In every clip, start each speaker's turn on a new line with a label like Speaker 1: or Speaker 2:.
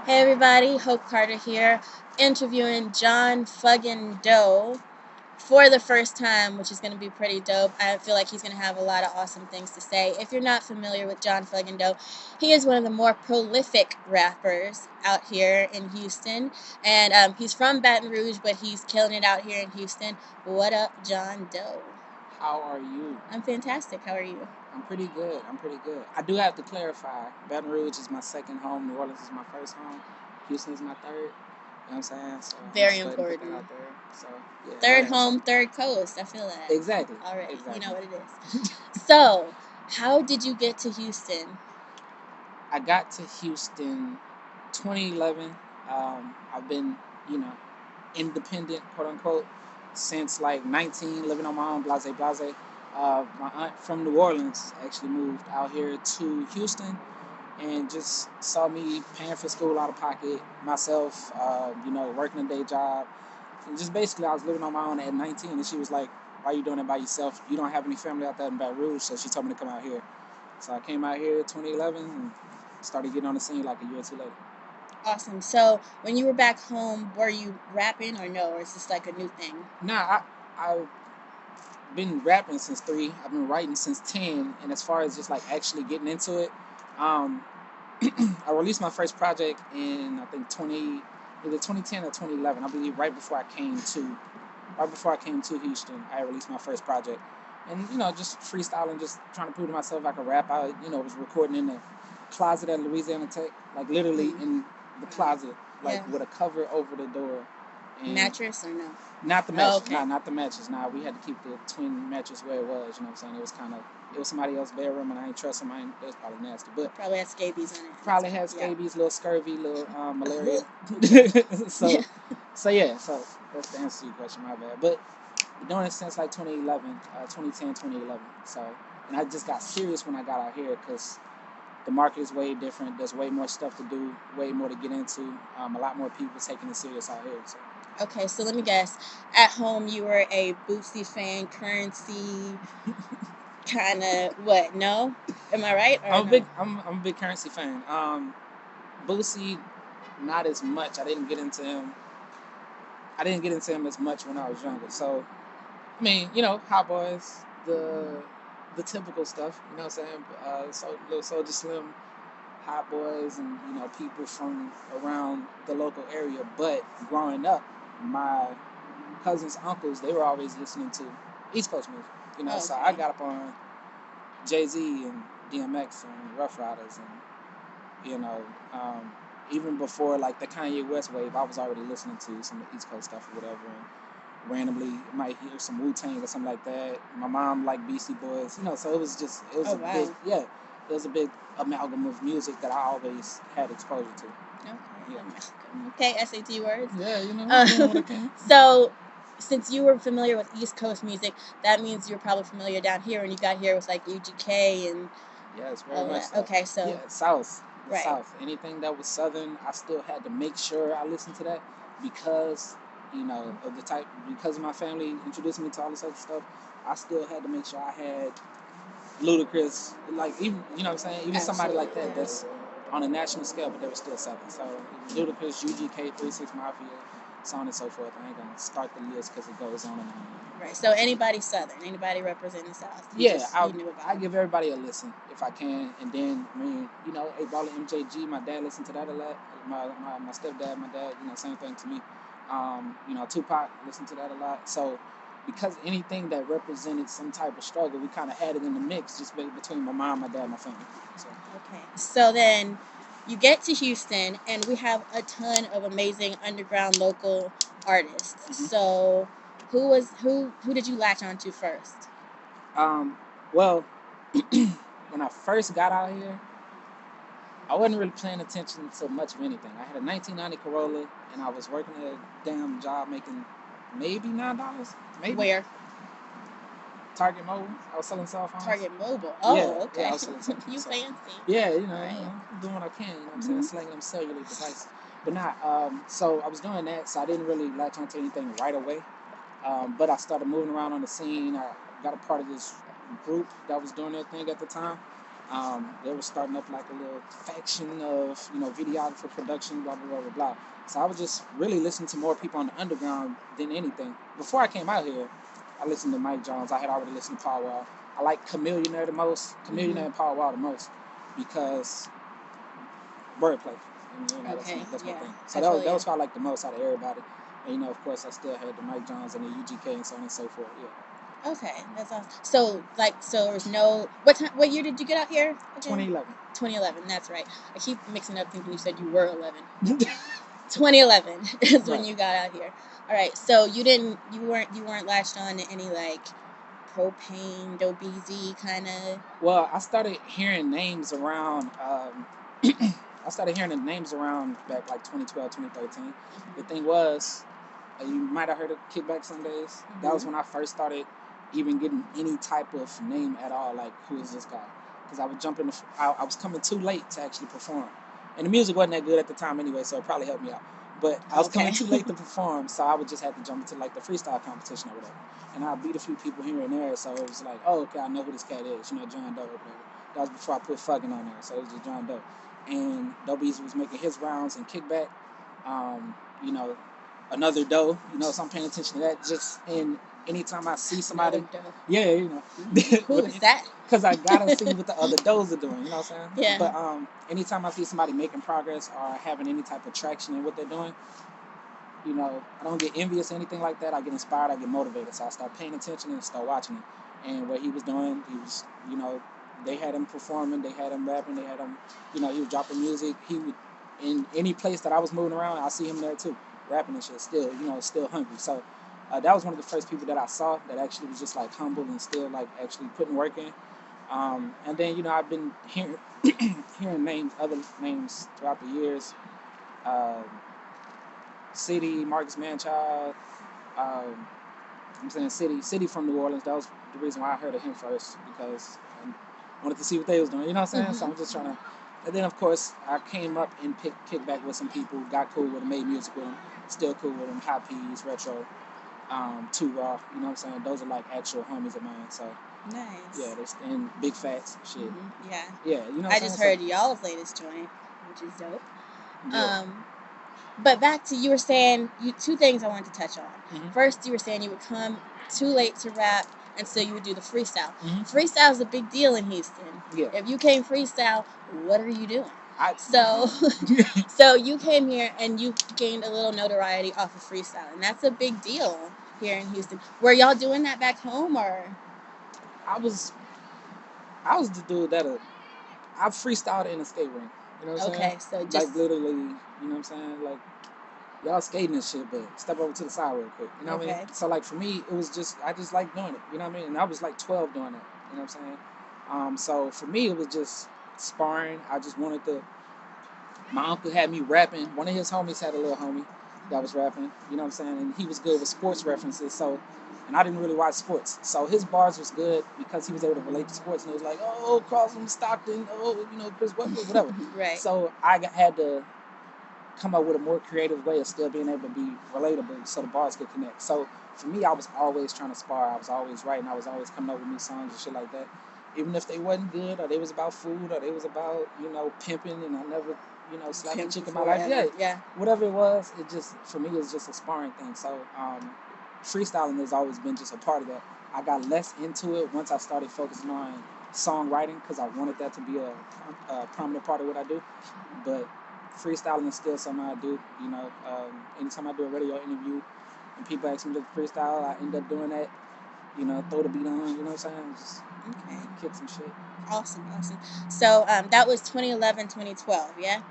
Speaker 1: Hey everybody, Hope Carter here, interviewing John Fuggin Dough for the first time, which is going to be pretty dope. I feel like he's going to have a lot of awesome things to say. If you're not familiar with John Fuggin Dough, he is one of the more prolific rappers out here in Houston, and he's from Baton Rouge, but he's killing it out here in Houston. What up, John Doe?
Speaker 2: How are you?
Speaker 1: I'm fantastic. How are you?
Speaker 2: I'm pretty good. I'm pretty good. I do have to clarify. Baton Rouge is my second home. New Orleans is my first home. Houston is my third. You know what I'm saying? So I'm
Speaker 1: Very
Speaker 2: just go ahead and put that
Speaker 1: important.
Speaker 2: out there. So yeah, go
Speaker 1: Third
Speaker 2: ahead.
Speaker 1: home, third coast. I feel that
Speaker 2: Exactly.
Speaker 1: already. You know
Speaker 2: Exactly.
Speaker 1: what it is. So, how did you get to Houston?
Speaker 2: I got to Houston 2011. I've been, you know, independent, quote unquote, since like 19, living on my own, blase blase. My aunt from New Orleans actually moved out here to Houston and just saw me paying for school out of pocket myself, working a day job. And just basically, I was living on my own at 19, and she was like, "Why are you doing it by yourself? You don't have any family out there in Baton Rouge." So she told me to come out here. So I came out here 2011 and started getting on the scene like a year or two later.
Speaker 1: Awesome. So, when you were back home, were you rapping or no? Or is this like a new thing?
Speaker 2: Nah, I've been rapping since 3. I've been writing since 10. And as far as just like actually getting into it, um, I released my first project in I think either 2010 or 2011. I believe right before I came to Houston, I released my first project, and just freestyling, just trying to prove to myself I could rap. I was recording in the closet at Louisiana Tech, like literally in the closet, like
Speaker 1: Yeah.
Speaker 2: with a cover over the door, and
Speaker 1: Mattress or no?
Speaker 2: not the
Speaker 1: Oh,
Speaker 2: matches,
Speaker 1: okay.
Speaker 2: not the matches. Nah, we had to keep the twin mattress where it was. You know what I'm saying? It was somebody else's bedroom, and I ain't trust him. It was probably nasty, but
Speaker 1: Probably had scabies on it.
Speaker 2: probably had
Speaker 1: Yeah.
Speaker 2: scabies, little scurvy, little malaria. so, so that's the answer to your question. My bad, but been doing it since like 2011, 2010, 2011. So, and I just got serious when I got out here because the market is way different. There's way more stuff to do, way more to get into. A lot more people taking it serious out here. So.
Speaker 1: Okay, so let me guess. At home, you were a Boosie fan, Currency, kind of what? No, am I right or no?
Speaker 2: I'm a big Currency fan. Boosie, not as much. I didn't get into him as much when I was younger. So I mean, Hot Boys, the typical stuff. You know what I'm saying? Little Soldier Slim, Hot Boys, and people from around the local area. But growing up, my cousins, uncles, they were always listening to East Coast music.
Speaker 1: Oh,
Speaker 2: So I
Speaker 1: okay.
Speaker 2: got up on Jay-Z and DMX and Rough Riders, and you know, um, even before like the Kanye West wave, I was already listening to some East Coast stuff or whatever. And randomly might hear some Wu Tang or something like that. My mom liked Beastie Boys, so it was
Speaker 1: Oh,
Speaker 2: a big,
Speaker 1: wow.
Speaker 2: yeah, it was a big amalgam of music that I always had exposure to.
Speaker 1: Okay.
Speaker 2: Yeah,
Speaker 1: Okay, SAT words.
Speaker 2: yeah, doing what I
Speaker 1: Uh,
Speaker 2: can.
Speaker 1: so, since you were familiar with East Coast music, that means you're probably familiar down here when you got here with like UGK and
Speaker 2: Yes, very
Speaker 1: all
Speaker 2: much
Speaker 1: that.
Speaker 2: so.
Speaker 1: Okay, so,
Speaker 2: Yeah, South, the
Speaker 1: right.
Speaker 2: South. Anything that was Southern, I still had to make sure I listened to that because, of the type, because my family introduced me to all this other stuff. I still had to make sure I had Ludacris, like even what I'm saying, even somebody
Speaker 1: Absolutely.
Speaker 2: like that that's on a national scale, but they were still Southern. So Ludacris, UGK, 36 Mafia, so on and so forth. I ain't gonna start the list because it goes on and on.
Speaker 1: Right. So anybody Southern, anybody representing the South,
Speaker 2: Yeah,
Speaker 1: you knew about
Speaker 2: I
Speaker 1: them.
Speaker 2: give everybody a listen if I can, and then I mean, A Baller MJG, my dad listened to that a lot. My stepdad, my dad, same thing to me. Tupac listened to that a lot. So because anything that represented some type of struggle, we kind of had it in the mix, just between my mom, my dad, my family. So
Speaker 1: Okay. So then you get to Houston, and we have a ton of amazing underground local artists.
Speaker 2: mhm.
Speaker 1: So who did you latch on to first?
Speaker 2: Well, when I first got out here, I wasn't really paying attention to much of anything. I had a 1990 Corolla, and I was working a damn job making maybe $9, maybe.
Speaker 1: Where?
Speaker 2: Target Mobile. I was selling cell phones.
Speaker 1: Target Mobile.
Speaker 2: Yeah,
Speaker 1: Oh,
Speaker 2: yeah, I
Speaker 1: okay.
Speaker 2: was selling cell
Speaker 1: You
Speaker 2: phones. So,
Speaker 1: fancy.
Speaker 2: yeah,
Speaker 1: All right.
Speaker 2: doing what I can. You know what I'm saying,
Speaker 1: Mm-hmm.
Speaker 2: slanging them cellular devices. But not. So I was doing that, so I didn't really latch onto anything right away. But I started moving around on the scene. I got a part of this group that was doing their thing at the time, They were starting up like a little faction of, videographer production, blah, blah, blah, blah, blah. So I was just really listening to more people on the underground than anything. Before I came out here, I listened to Mike Jones. I had already listened to Paul Wall. I like Chameleonaire the most, and Paul Wall the most, because wordplay.
Speaker 1: Okay,
Speaker 2: That's my
Speaker 1: yeah,
Speaker 2: thing. So
Speaker 1: I
Speaker 2: that
Speaker 1: totally.
Speaker 2: was who I like the most out of everybody. And, of course, I still had the Mike Jones and the UGK and so on and so forth. Yeah.
Speaker 1: Okay, that's awesome. So, so there was no. What time? What year did you get out here again?
Speaker 2: 2011.
Speaker 1: 2011. That's right. I keep mixing up thinking you said you were 11. 2011 is when
Speaker 2: Right.
Speaker 1: you got out here. All right. So you weren't latched on to any like propane, dopeezy kind of.
Speaker 2: Well, I started hearing names around. I started hearing the names around back like 2012, 2013. The thing was, you might have heard of Kickback Sundays. That was when I first started even getting any type of name at all. Like, who is this guy? Because I would jump in. I was coming too late to actually perform, and the music wasn't that good at the time anyway, so it probably helped me out. But I was coming too late to perform, so I would just have to jump into like the freestyle competition or whatever. And I beat a few people here and there, so it was like, oh, okay, I know who this cat is. John Doe or whatever. That was before I put Fuggin on there, so it was just John Doe. And Dobies was making his rounds and Kickback. Um, you know, another Doe. So I'm paying attention to that. Just and anytime I see somebody, yeah,
Speaker 1: Who is that?
Speaker 2: because I gotta see what the other Does are doing. You know what I'm saying?
Speaker 1: Yeah.
Speaker 2: But anytime I see somebody making progress or having any type of traction in what they're doing, I don't get envious or anything like that. I get inspired. I get motivated. So I start paying attention and start watching him. And what he was doing, he was, they had him performing, they had him rapping, they had him, he was dropping music. He would, in any place that I was moving around, I see him there too, rapping and shit. Still, still hungry. So that was one of the first people that I saw that actually was just like humble and still like actually putting work in. And then I've been hearing hearing other names throughout the years. Um, City, Marcus Manchild. Um, I'm saying City from New Orleans. That was the reason why I heard of him first, because I wanted to see what they was doing. You know what I'm saying? So I'm just trying to. And then of course I came up and kicked back with some people, got cool with them, made music with them, still cool with them. Hot Peas, Retro, Too Raw. You know what I'm saying? Those are like actual homies of mine. So
Speaker 1: nice.
Speaker 2: yeah, they're in Big Fats shit.
Speaker 1: Yeah.
Speaker 2: Yeah,
Speaker 1: I just heard y'all's latest joint, which is dope.
Speaker 2: Yeah.
Speaker 1: But back to you were saying two things I wanted to touch on. First, you were saying you would come too late to rap, and so you would do the freestyle. Freestyle is a big deal in Houston.
Speaker 2: Yeah.
Speaker 1: If you came freestyle, what are you doing?
Speaker 2: So
Speaker 1: so you came here and you gained a little notoriety off of freestyle, and that's a big deal here in Houston. Were y'all doing that back home, or? I was
Speaker 2: the dude that I freestyled in a skate ring. You know what I'm saying?
Speaker 1: Okay, so just
Speaker 2: like literally, you know what I'm saying? Like y'all skating and shit, but step over to the side real quick. You know what I mean? So like for me, it was just I just like doing it. You know what I mean? And I was like 12 doing it. You know what I'm saying? So for me, it was just sparring. I just wanted to. My uncle had me rapping. One of his homies had a little homie that was rapping. You know what I'm saying? And he was good with sports references. So, and I didn't really watch sports. So his bars was good because he was able to relate to sports. And it was like, oh, Crosby, Stockton, oh, Chris Webber, whatever.
Speaker 1: Right.
Speaker 2: So I had to come up with a more creative way of still being able to be relatable so the bars could connect. So for me, I was always trying to spar. I was always writing. I was always coming up with new songs and shit like that. Even if they wasn't good or they was about food or they was about, pimping and I never, slapped a chick in my life. Yeah. Whatever it was, it just, for me, it's just a sparring thing. So freestyling has always been just a part of that. I got less into it once I started focusing on songwriting because I wanted that to be a prominent part of what I do. But freestyling is still something I do. Anytime I do a radio interview and people ask me to freestyle, I end up doing that. Throw the beat on. You know what I'm saying? Just kick some shit. Awesome.
Speaker 1: So that was 2011, 2012, yeah?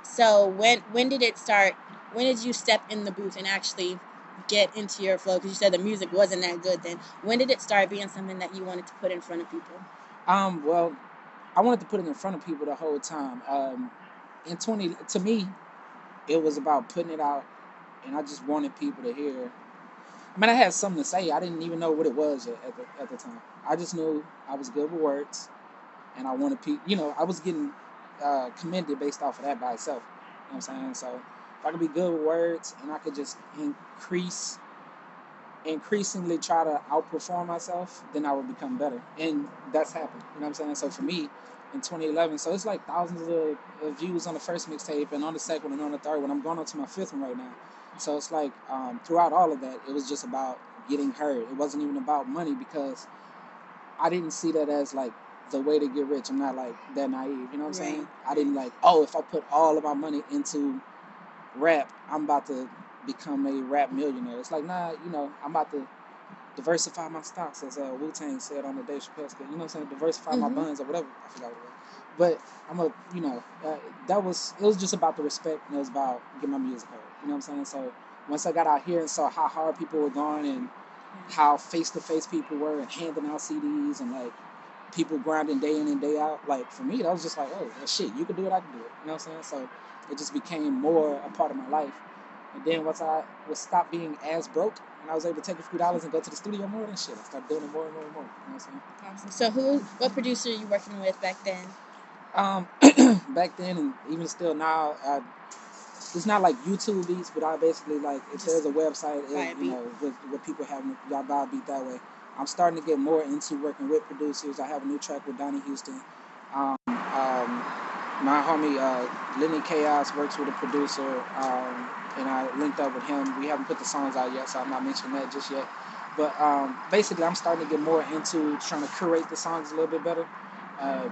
Speaker 1: So when did it start? When did you step in the booth and actually get into your flow? Because you said the music wasn't that good then. When did it start being something that you wanted to put in front of people?
Speaker 2: Well, I wanted to put it in front of people the whole time. To me, it was about putting it out, and I just wanted people to hear. I mean, I had something to say. I didn't even know what it was yet at the time. I just knew I was good with words, and I wanted people. I was getting commended based off of that by itself. You know what I'm saying? So if I could be good with words, and I could just increasingly try to outperform myself, then I would become better. And that's happened. You know what I'm saying? So for me, in 2011. So it's like thousands of views on the first mixtape, and on the second and on the third one. I'm going on to my fifth one right now. So it's like throughout all of that, it was just about getting heard. It wasn't even about money because I didn't see that as like the way to get rich. I'm not like that naive. You know what I'm saying? I didn't like, oh, if I put all of my money into rap, I'm about to become a rap millionaire. It's like, nah, I'm about to diversify my stocks, as Wu Tang said on the Dave Chappelle skit. You know what I'm saying? Diversify my buns or whatever. I forgot what it was. But I'm a, it was just about the respect, and it was about getting my music heard. You know what I'm saying? So once I got out here and saw how hard people were going and how face to face people were and handing out CDs and like people grinding day in and day out, like for me, that was just like, oh, well, shit, you can do it, I can do it. You know what I'm saying? So it just became more a part of my life. And then once I was stopped being as broke and I was able to take a few dollars and go to the studio more and shit, I started doing it more and more and more. You know what I'm saying?
Speaker 1: Awesome. So what producer are you working with back then?
Speaker 2: Back then and even still now, it's not like YouTube beats, but I basically like if there's a website, with people having y'all buy a beat that way. I'm starting to get more into working with producers. I have a new track with Donnie Houston. My homie Lenny Chaos works with a producer, and I linked up with him. We haven't put the songs out yet, so I'm not mentioning that just yet. But basically, I'm starting to get more into trying to curate the songs a little bit better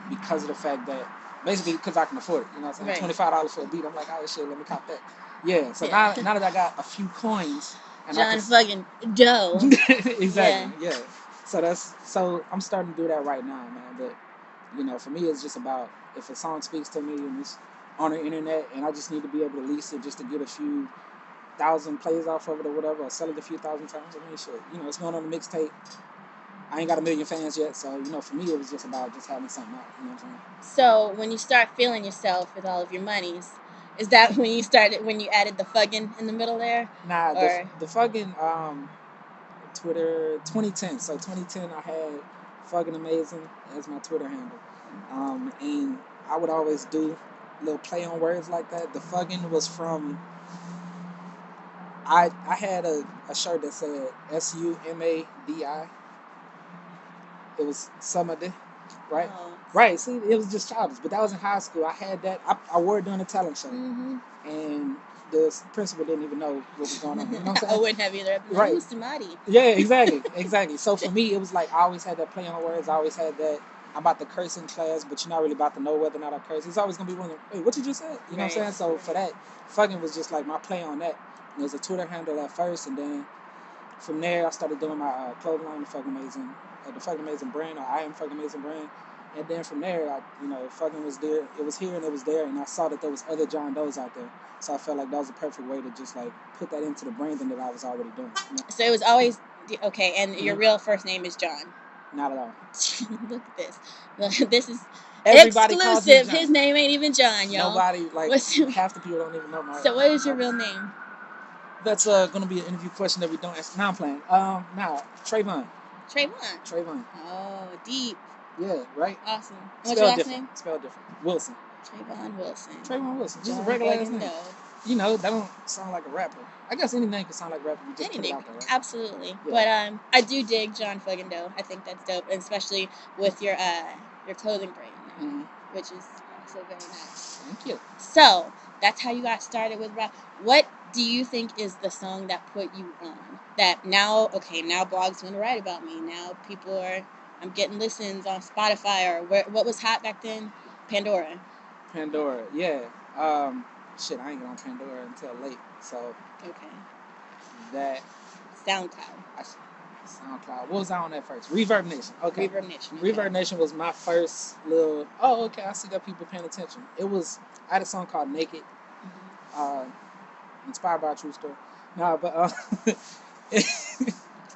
Speaker 2: because of the fact that basically because I can afford it. You know what I'm saying? $25 for a beat. I'm like, oh shit, let me cop that. Yeah. So now that I got a few coins, and
Speaker 1: John Fuggin Dough.
Speaker 2: Exactly. Yeah. So I'm starting to do that right now, man. But for me, it's just about if a song speaks to me and it's on the internet, and I just need to be able to release it just to get a few thousand plays off of it or whatever, or sell it a few thousand times. I mean, shit, it's going on the mixtape. I ain't got 1 million fans yet, so for me, it was just about just having something out. You know what I'm saying?
Speaker 1: So when you start feeling yourself with all of your monies, is that when you added the Fuggin in the middle there?
Speaker 2: Nah, the Fuggin Twitter 2010. So 2010, I had Fuggin Amazing as my Twitter handle, and I would always do a little play on words like that. The Fuggin was from I had a shirt that said SUMADI. It was Sumadi, right? Oh. Right. See, it was just childish, but that was in high school. I had that. I wore it during a talent show, and the principal didn't even know what was going on. You know what I'm saying?
Speaker 1: I wouldn't have either.
Speaker 2: Right.
Speaker 1: Who's Samadi?
Speaker 2: Yeah, exactly. So for me, it was like I always had that play on words. I always had that. I'm about to curse in class, but you're not really about to know whether or not I curse. It's always gonna be one of them, wait, what you just said? You know what I'm saying? So for that, Fuggin was just like my play on that. It was a Twitter handle at first, and then from there I started doing my clothing line, the Fuggin Amazing brand, or I Am Fuggin Amazing brand. And then from there, Fuggin was there. It was here and it was there, and I saw that there was other John Does out there. So I felt like that was the perfect way to just like put that into the branding that I was already doing.
Speaker 1: So it was always okay. And your real first name is John?
Speaker 2: Not at all.
Speaker 1: Look at this. This is
Speaker 2: everybody
Speaker 1: exclusive. His name ain't even John, y'all.
Speaker 2: Nobody half the people don't even know my.
Speaker 1: So what is your real name?
Speaker 2: That's gonna be an interview question that we don't ask. Now I'm playing. Trayvon.
Speaker 1: Trayvon. Oh, deep.
Speaker 2: Yeah, right.
Speaker 1: Awesome. What's your last name?
Speaker 2: Spelled different. Wilson.
Speaker 1: Trayvon Wilson.
Speaker 2: Just a regular last name. That don't sound like a rapper. I guess any name can sound like a rapper. You just put it out there, right?
Speaker 1: Absolutely. Yeah. But I do dig John Fuggin Dough. I think that's dope, and especially with your clothing brand, which is also very nice.
Speaker 2: Thank you.
Speaker 1: So that's how you got started with rap. What do you think is the song that put you on? That now blogs want to write about me. Now I'm getting listens on Spotify or what was hot back then? Pandora,
Speaker 2: yeah. Shit, I ain't get on Pandora until late. So
Speaker 1: okay.
Speaker 2: That
Speaker 1: SoundCloud.
Speaker 2: What was I on that first? Reverb Nation. Okay.
Speaker 1: Reverb
Speaker 2: Nation was my first little. Oh, okay. I see that people paying attention. I had a song called Naked, inspired by a true story.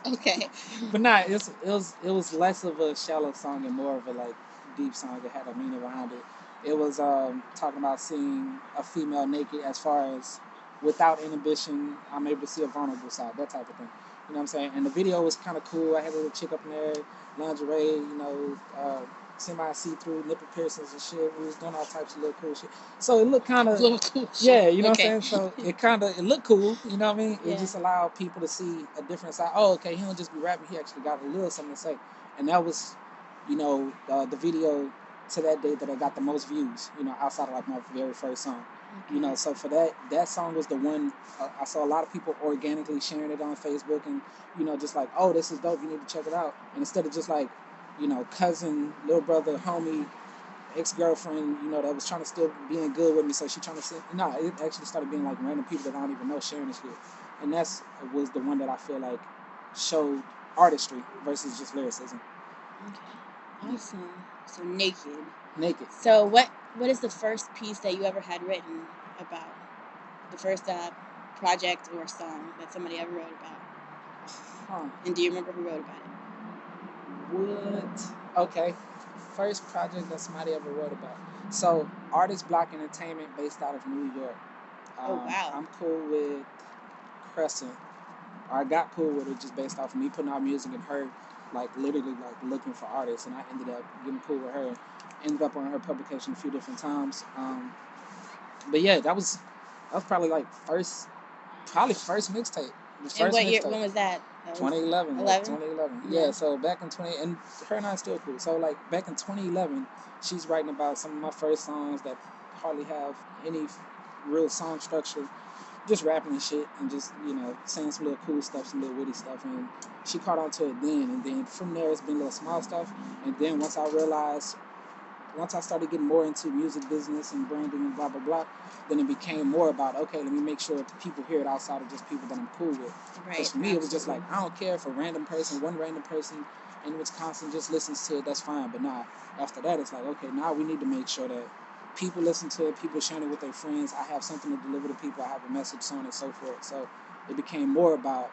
Speaker 1: Okay.
Speaker 2: But it was less of a shallow song and more of a like deep song that had a meaning behind it. It was talking about seeing a female naked, as far as without inhibition, I'm able to see a vulnerable side, that type of thing. You know what I'm saying? And the video was kind of cool. I had a little chick up in there, lingerie, semi see-through nipple piercings and shit. We was doing all types of little cool shit. So it looked kind of
Speaker 1: cool.
Speaker 2: Yeah, you know what I'm saying? So it looked cool. You know what I mean? Yeah. It just allowed people to see a different side. Oh, okay, he don't just be rapping. He actually got a little something to say. And that was, the video to that day that I got the most views, outside of like my very first song.
Speaker 1: Okay.
Speaker 2: So for that song was the one I saw a lot of people organically sharing it on Facebook and, just like, oh, this is dope, you need to check it out. And instead of just like, cousin, little brother, homie, ex-girlfriend, that was trying to still being good with me, so she trying to send, no, it actually started being like random people that I don't even know sharing this shit. And that's was the one that I feel like showed artistry versus just lyricism.
Speaker 1: Okay. Awesome. So naked.
Speaker 2: Naked.
Speaker 1: So what is the first piece that you ever had written about? The first project or song that somebody ever wrote about?
Speaker 2: Huh.
Speaker 1: And do you remember who wrote about it?
Speaker 2: What? Okay. First project that somebody ever wrote about. So, Artist Block Entertainment, based out of New York.
Speaker 1: Oh wow.
Speaker 2: I'm cool with Crescent. I got cool with her just based off of me putting out music and her, like, literally, like, looking for artists. And I ended up getting cool with her. Ended up on her publication a few different times. But yeah, that was probably like first mixtape.
Speaker 1: And what year? When was that?
Speaker 2: 2011.
Speaker 1: 11?
Speaker 2: 2011. Yeah. So back in 20, and her and I are still cool. So like back in 2011, she's writing about some of my first songs that hardly have any real song structure, just rapping and shit, and just saying some little cool stuff, some little witty stuff, and she caught on to it then. And then from there, it's been little small stuff. And then once I started getting more into music business and branding and blah blah blah, then it became more about, okay, let me make sure that people hear it outside of just people that I'm cool with. Because for me, it was just like, I don't care if one random person in Wisconsin just listens to it, that's fine. But nah, after that, it's like, okay, now we need to make sure that people listen to it, people sharing it with their friends. I have something to deliver to people. I have a message, so on and so forth. So it became more about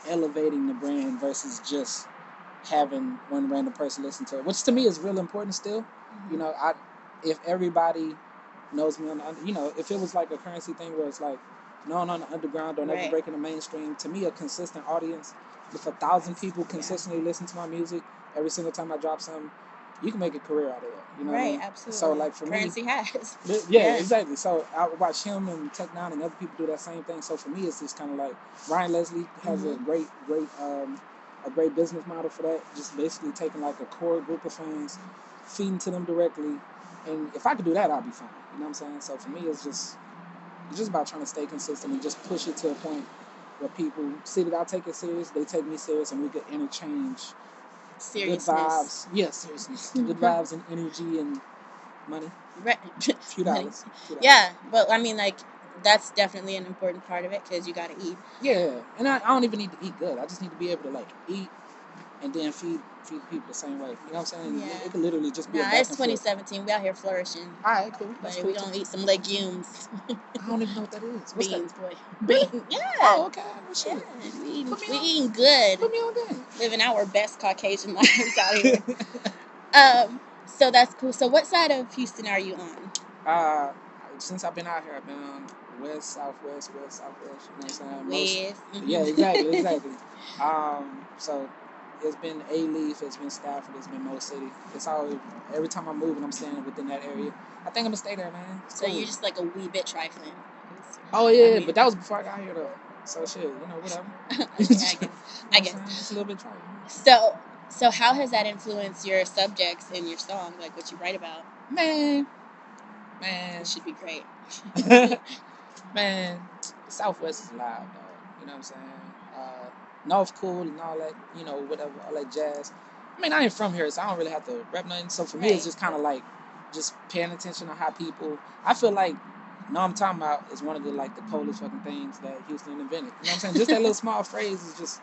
Speaker 2: elevating the brand versus just having one random person listen to it, which to me is real important still. If everybody knows me on the, if it was like a currency thing where it's like known on the underground, don't ever break in the mainstream. To me, a consistent audience, if 1,000 people consistently listen to my music every single time I drop something, you can make a career out of that. You know what I mean?
Speaker 1: Absolutely.
Speaker 2: So like for
Speaker 1: currency
Speaker 2: me,
Speaker 1: has.
Speaker 2: yeah, exactly. So I watch him and Tech Nine and other people do that same thing. So for me, it's just kind of like Ryan Leslie has a great business model for that. Just basically taking like a core group of fans, feeding to them directly, and if I could do that, I'll be fine. You know what I'm saying? So for me, it's just about trying to stay consistent and just push it to a point where people see that I take it serious, they take me serious, and we could interchange
Speaker 1: seriousness.
Speaker 2: Good vibes. Yeah, seriousness. Good vibes and energy and money.
Speaker 1: Right.
Speaker 2: Few dollars.
Speaker 1: Yeah, but I mean, like, that's definitely an important part of it because you got to eat.
Speaker 2: Yeah, and I don't even need to eat good. I just need to be able to like eat and then feed people the same way. You know what I'm saying? Yeah. It could literally just be a back
Speaker 1: it's
Speaker 2: and
Speaker 1: 2017. We out here flourishing.
Speaker 2: All right, cool. That's
Speaker 1: but
Speaker 2: cool.
Speaker 1: We gonna eat some legumes.
Speaker 2: I don't even know what that is. What's
Speaker 1: beans,
Speaker 2: that?
Speaker 1: boy.
Speaker 2: Really?
Speaker 1: Yeah.
Speaker 2: Oh, okay. Well, shit.
Speaker 1: Yeah. We eating good.
Speaker 2: Put me on game.
Speaker 1: Living our best Caucasian lives out here. So that's cool. So what side of Houston are you on?
Speaker 2: Since I've been out here, I've been on west, southwest. You know what I'm saying?
Speaker 1: West.
Speaker 2: Yeah, exactly. So it's been A-Leaf, it's been Stafford, it's been Mo City. It's always, every time I'm moving, I'm staying within that area. I think I'm gonna stay there, man.
Speaker 1: So you're just like a wee bit trifling.
Speaker 2: Oh yeah, but that was before I got here though. So shit, whatever.
Speaker 1: I guess.
Speaker 2: Just a little bit trifling.
Speaker 1: So how has that influenced your subjects in your song, like what you write about?
Speaker 2: Man,
Speaker 1: it should be great.
Speaker 2: Man, Southwest is live, dog. You know what I'm saying? North cool and all that, whatever, all that jazz. I mean, I ain't from here, so I don't really have to rep nothing. So for me, it's just kind of like just paying attention to how people. I feel like "Know I'm talking about" is one of the like the coldest fucking things that Houston invented. You know what I'm saying? Just that little small phrase is just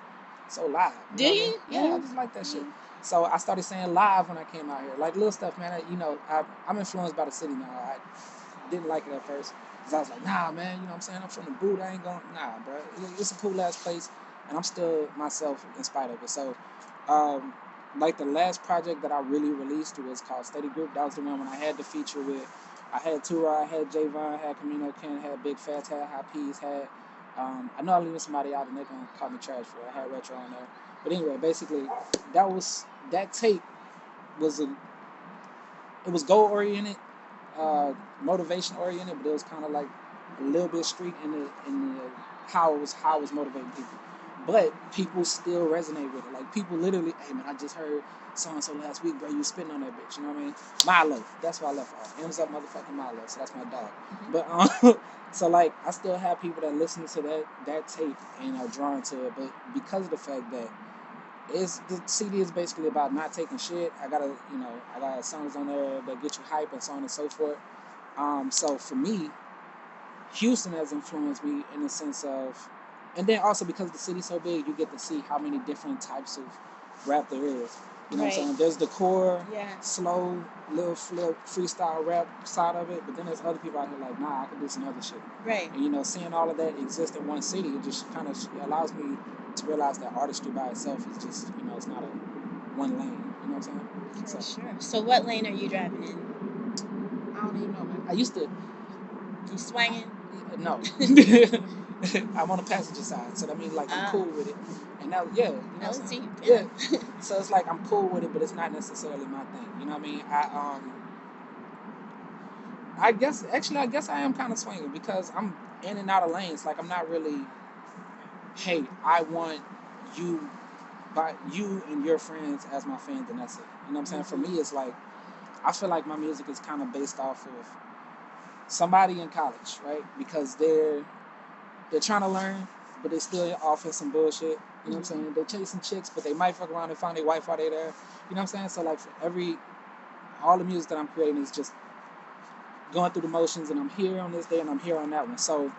Speaker 2: so live.
Speaker 1: Do you?
Speaker 2: Yeah, I just like that shit. So I started saying live when I came out here, like little stuff, man. I'm influenced by the city now. I didn't like it at first. Cause I was like, nah, man, you know what I'm saying? I'm from the boot. I ain't going, nah, bro. It's a cool ass place, and I'm still myself in spite of it. So, like the last project that I really released was called Steady Group. That was the one when I had the feature with, I had Tura, I had Javon, had Camino Ken, had Big Fats, had High Peas, had, I know I'm leaving somebody out and they're gonna call me trash for it. I had Retro on there. But anyway, basically, that tape was it was goal oriented, motivation oriented, but it was kind of like a little bit street in the how it was motivating people. but people still resonate with it. Like people literally, hey man, I just heard so and so last week, bro. You spitting on that bitch. You know what I mean? Milo. That's why I left off. M's up, motherfucking Milo. So that's my dog. But so like I still have people that listen to that tape and are drawn to it. But because of the fact that the CD is basically about not taking shit. I got songs on there that get you hype and so on and so forth. So for me, Houston has influenced me in the sense of, and then also because the city's so big, you get to see how many different types of rap there is. You know what I'm saying? There's the core, slow, little flip, freestyle rap side of it, but then there's other people out here like, nah, I can do some other shit.
Speaker 1: Right.
Speaker 2: And seeing all of that exist in one city, it just kind of allows me to realize that artistry by itself is just, it's not a one lane. You know what I'm saying?
Speaker 1: Sure. So what lane are you driving in?
Speaker 2: I don't even know, man. I used to.
Speaker 1: You swinging?
Speaker 2: No. I'm on the passenger side, so that means like I'm cool with it. And now, so it's like I'm cool with it, but it's not necessarily my thing. You know what I mean? I guess I am kind of swinging because I'm in and out of lanes. Like I'm not really. Hey, I want you, you and your friends as my fans, and that's it. You know what I'm saying? For me, it's like I feel like my music is kind of based off of somebody in college, right? Because they're trying to learn, but they still off in some bullshit. You know what I'm saying? They're chasing chicks, but they might fuck around and find their wife while they're there. You know what I'm saying? So like all the music that I'm creating is just going through the motions, and I'm here on this day and I'm here on that one. So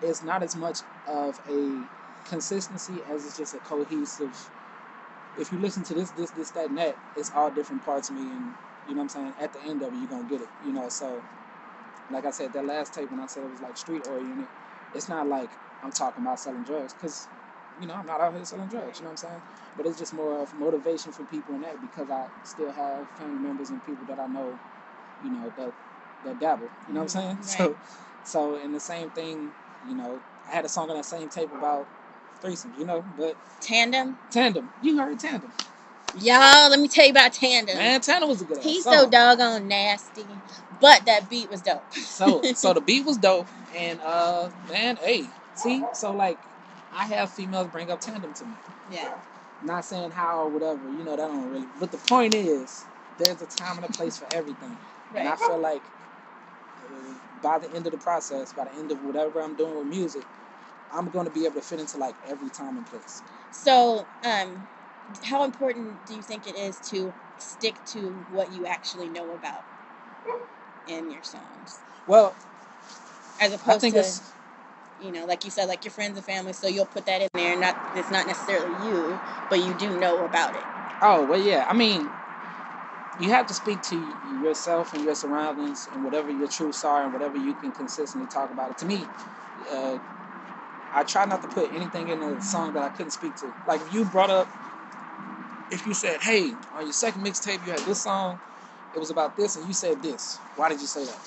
Speaker 2: it's not as much of a consistency as it's just a cohesive. If you listen to this, that, and that, it's all different parts of me, and you know what I'm saying? At the end of it, you're gonna get it. So like I said, that last tape when I said it was like street oriented, it's not like I'm talking about selling drugs because, I'm not out here selling drugs, you know what I'm saying? But it's just more of motivation for people in that because I still have family members and people that I know, that dabble, you know what I'm saying? Right. So in the same thing, I had a song on that same tape about threesomes, but Tandem, you heard Tandem.
Speaker 1: Y'all, let me tell you about Tandem.
Speaker 2: Man, Tandem was a good
Speaker 1: He's
Speaker 2: song.
Speaker 1: so doggone nasty, but that beat was dope.
Speaker 2: so the beat was dope, and man, hey, see, so like, I have females bring up Tandem to me.
Speaker 1: Yeah.
Speaker 2: Not saying how or whatever, that don't really. But the point is, there's a time and a place for everything, right. And I feel like by the end of the process, by the end of whatever I'm doing with music, I'm going to be able to fit into like every time and place.
Speaker 1: So, how important do you think it is to stick to what you actually know about in your songs?
Speaker 2: Well,
Speaker 1: as opposed to, like you said, like your friends and family, so you'll put that in there. It's not necessarily you, but you do know about it.
Speaker 2: Oh, well, yeah. I mean, you have to speak to yourself and your surroundings and whatever your truths are and whatever you can consistently talk about it. To me, I try not to put anything in a song that I couldn't speak to. Like if you said, hey, on your second mixtape you had this song, it was about this, and you said this. Why did you say that?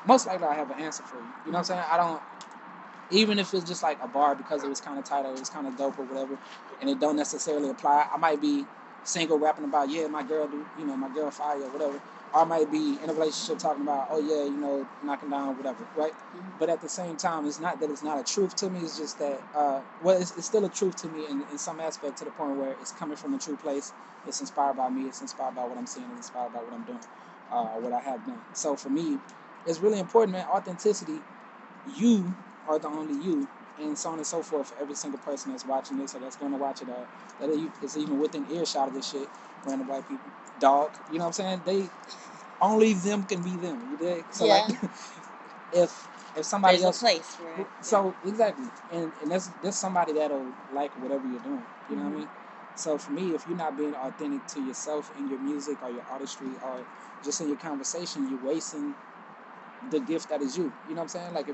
Speaker 2: Most likely I have an answer for you. You know what I'm saying? Even if it's just like a bar because it was kind of tight or it was kind of dope or whatever, and it don't necessarily apply. I might be single rapping about, yeah, my girl my girl fire or whatever. Or I might be in a relationship talking about, oh yeah, knocking down whatever, right? Mm-hmm. But at the same time, it's not that it's not a truth to me. It's just that, it's still a truth to me in some aspect, to the point where it's coming from a true place. It's inspired by me. It's inspired by what I'm seeing. It's inspired by what I'm doing, what I have done. So for me, it's really important, man. Authenticity. You are the only you, and so on and so forth for every single person that's watching this or that's going to watch it, or that is even within earshot of this shit. Random white people, dog. You know what I'm saying? They only them can be them. You dig? So like, if somebody
Speaker 1: There's
Speaker 2: else,
Speaker 1: a place for it.
Speaker 2: So exactly, and there's somebody that'll like whatever you're doing. You know what I mean? So for me, if you're not being authentic to yourself in your music or your artistry or just in your conversation, you're wasting the gift that is you. You know what I'm saying? Like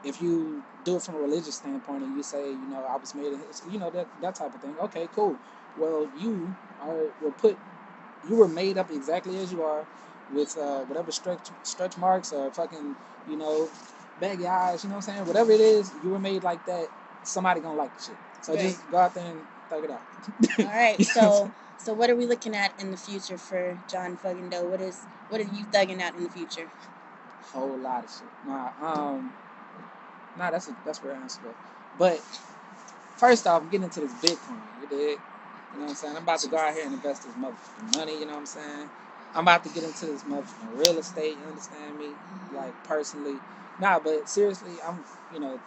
Speaker 2: if you do it from a religious standpoint and you say, I was made, that type of thing. Okay, cool. Well, you were made up exactly as you are, with whatever stretch marks or fucking, baggy eyes. You know what I'm saying? Whatever it is, you were made like that. Somebody gonna like the shit. So right. Just go out there and thug it out.
Speaker 1: All right. So what are we looking at in the future for John Fuggin Dough? What are you thugging out in the future?
Speaker 2: Whole lot of shit. Nah, that's where I answer that. But First off, I'm getting into this Bitcoin. You dig? You know what I'm saying? I'm about to go out here and invest this motherfucking money. You know what I'm saying? I'm about to get into this motherfucking real estate. You understand me? Like personally, nah. But seriously, I'm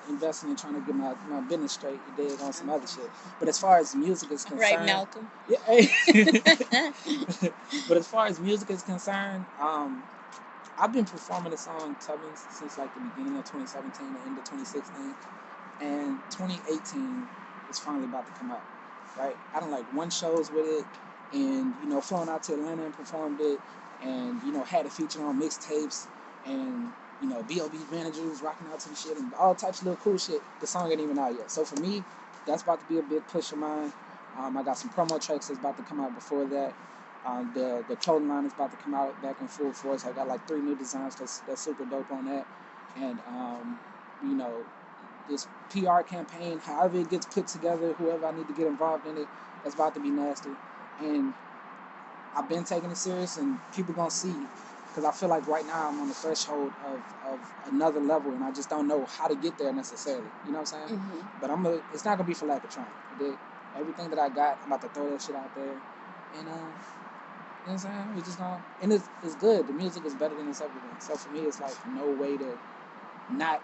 Speaker 2: investing and trying to get my business straight. You dig on some other shit. But as far as music is
Speaker 1: Right,
Speaker 2: concerned,
Speaker 1: Malcolm.
Speaker 2: yeah. But as far as music is concerned, I've been performing the song Tubbins since like the beginning of 2017, the end of 2016, and 2018 is finally about to come out. Right? I done like one shows with it, and flown out to Atlanta and performed it, and had it featured on mixtapes, and B.O.B. managers rocking out to the shit and all types of little cool shit. The song ain't even out yet, so for me, that's about to be a big push of mine. I got some promo tracks that's about to come out before that. The clothing line is about to come out back in full force. I got like 3 new designs that's super dope on that, and you know this PR campaign, however it gets put together, whoever I need to get involved in it, that's about to be nasty. And I've been taking it serious, and people gonna see, because I feel like right now I'm on the threshold of another level, and I just don't know how to get there necessarily. You know what I'm saying?
Speaker 1: Mm-hmm.
Speaker 2: But it's not gonna be for lack of trying. Everything that I got, I'm about to throw that shit out there, and you know what I'm saying? We just gonna, and it's good. The music is better than it's ever been. So for me, it's like no way to not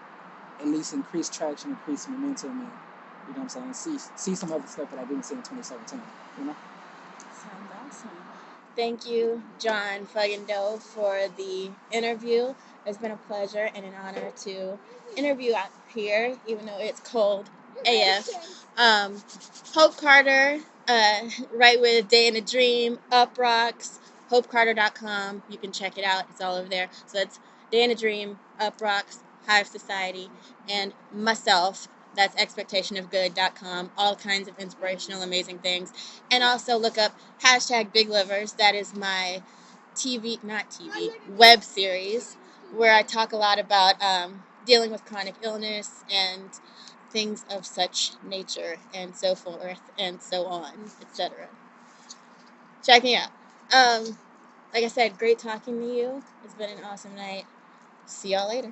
Speaker 2: at least increase traction, increase momentum, and you know what I'm saying, see some other stuff that I didn't see in 2017. You know.
Speaker 1: Sounds awesome. Thank you, John Fuggin Dough, for the interview. It's been a pleasure and an honor to interview out here, even though it's cold AF. Hope Carter, right with Day in a Dream, Up Rocks, HopeCarter.com. You can check it out. It's all over there. So it's Day in a Dream, Up Rocks, Hive Society, and myself. That's expectationofgood.com. All kinds of inspirational, amazing things. And also look up hashtag Big Livers. That is my not TV, web series where I talk a lot about dealing with chronic illness and things of such nature and so forth and so on, etc. Check me out. Like I said, great talking to you. It's been an awesome night. See y'all later.